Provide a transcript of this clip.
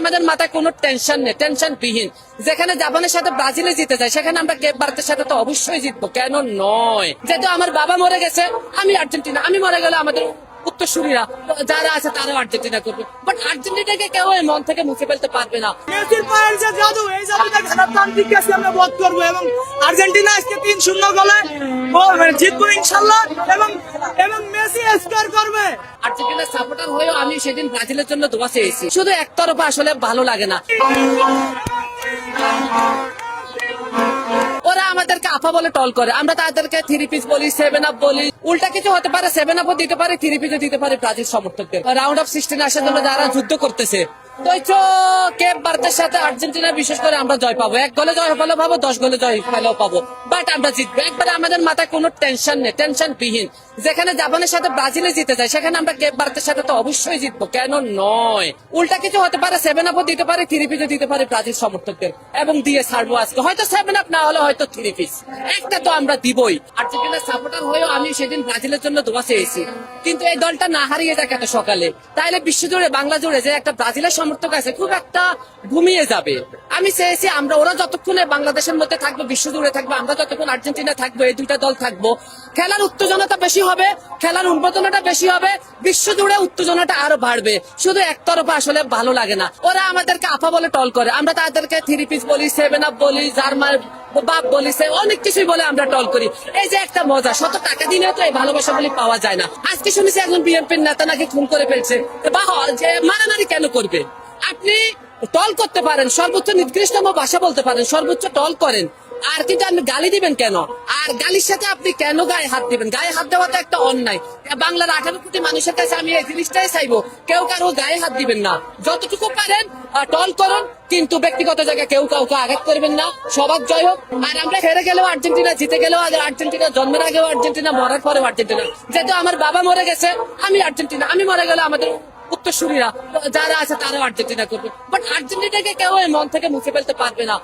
আমাদের মাথায় কোনো টেনশন নেই, টেনশন বিহীন। যেখানে জাপানের সাথে ব্রাজিলে জিতে যায় সেখানে আমরা কেপ ভারতের সাথে তো অবশ্যই জিতবো, কেন নয়? যেহেতু আমার বাবা মরে গেছে, আমি আর্জেন্টিনা, আমি মরে গেলে আমাদের উত্তরসূরিরা যারা আছে তারাও আর্জেন্টিনা করবে, বাট আর্জেন্টিনাকে কেউ এই মন থেকে মুছে ফেলতে পারবে না। মেসির পায়ের যে জাদু, এই জাদুটা গণতান্ত্রিককে আমরা বধ করবো এবং আর্জেন্টিনা আজকে 3-0 গোলে জিতবো ইনশাল্লাহ এবং এবং মেসি স্কোর করবে। আর্জেন্টিনার সাপোর্টার হয়েও আমি সেদিন ব্রাজিলের জন্য দোয়া চেয়েছি। শুধু একতরফা আসলে ভালো লাগে না। ওরা আমাদেরকে আফা বলে টল করে, আমরা তাদেরকে 3 পিস বলি, 7 আপ বলি। উল্টা কিছু হতে পারে, 7 আপও দিতে পারে, 3 পিসও দিতে পারে ব্রাজিল সমর্থকদের। রাউন্ড অফ 16 আসার জন্য যারা যুদ্ধ করতেছে, তো কেপ ভারতের সাথে আর্জেন্টিনা বিশেষ করে আমরা জয় পাবো। 1 গোলে জয় পেলেও পাবো, 10 গোলে জয় পেলেও পাবো, বাট আমরা জিতবো। একবারে আমাদের মাথায় কোনো টেনশন নেই, টেনশন বিহীন। যেখানে জাপানের সাথে ব্রাজিলে জিতে যায় সেখানে আমরা কেপ ভারতের সাথে তো অবশ্যই জিতবো, কেন নয়? উল্টা কিছু হতে পারে, 7 আপও দিতে পারে, 3 পিসও দিতে পারে ব্রাজিল সমর্থকদের, এবং দিয়ে ছাড়বো আজকে। হয়তো 7 আপ না হলে হয়তো 3 পিস, একটা তো আমরা দিবই। আর্জেন্টিনার সাপোর্টার হয়েও আমি সেদিন ব্রাজিলের জন্য দোয়া চেয়েছি, কিন্তু এই দলটা না হারিয়ে যাক এত সকালে, তাইলে বিশ্বজুড়ে বাংলা জুড়ে যে একটা ব্রাজিলের সমর্থক আছে খুব একটা ঘুমিয়ে যাবে। আমি চেয়েছি আমরা, ওরা যতক্ষণে বাংলাদেশের মধ্যে থাকবে, বিশ্বজুড়ে থাকবে, আমরা যতক্ষণ আর্জেন্টিনা থাকবো, এই দুইটা দল থাকবো, খেলার উত্তেজনাটা বেশি হবে, খেলার উন্মোদনাটা বেশি হবে, বিশ্বজুড়ে উত্তেজনাটা আরো বাড়বে। শুধু একতরফা আসলে ভালো লাগে না। ওরা আমাদেরকে আফা বলে টল করে, আমরা তাদেরকে 3 পিস বলি, 7 আপ বলি, জার্মান বাপ বলিছে, অনেক কিছুই বলে আমরা টল করি। এই যে একটা মজা, শত টাকা দিলেও তো এই ভালোবাসা বলি পাওয়া যায় না। আজকে শুনেছি একজন বিএনপির নেতা নাকি খুন করে ফেলছে, বা যে মারামারি কেন করবে? আপনি টল করতে পারেন, সর্বোচ্চ নিকৃষ্টতম ভাষা বলতে পারেন, সর্বোচ্চ টল করেন, আর কিন্তু আপনি গালি দিবেন কেন? আর গালির সাথে আপনি কেন গায়ে হাত দিবেন? গায়ে হাত দেওয়া তো একটা অন্যায়। বাংলার 18 কোটি মানুষের কাছে আমি এই জিনিসটাই চাইবো, কেউ কারো গায়ে হাত দিবেন না। যতটুকু পারেন টল করুন, কিন্তু ব্যক্তিগত জায়গায় কেউ কাউকে আঘাত করবেন না। সবার জয় হোক। আর আমরা হেরে গেলেও আর্জেন্টিনা, জিতে গেলেও আর্জেন্টিনা, জন্মের আগেও আর্জেন্টিনা, মরার পরেও আর্জেন্টিনা। যেহেতু আমার বাবা মরে গেছে, আমি আর্জেন্টিনা, আমি মরে গেলে আমাদের উত্তরসূরিরা যারা আছে তারাও আর্জেন্টিনা করবে, বাট আর্জেন্টিনাকে কেউ এই মন থেকে মুছে ফেলতে পারবে না।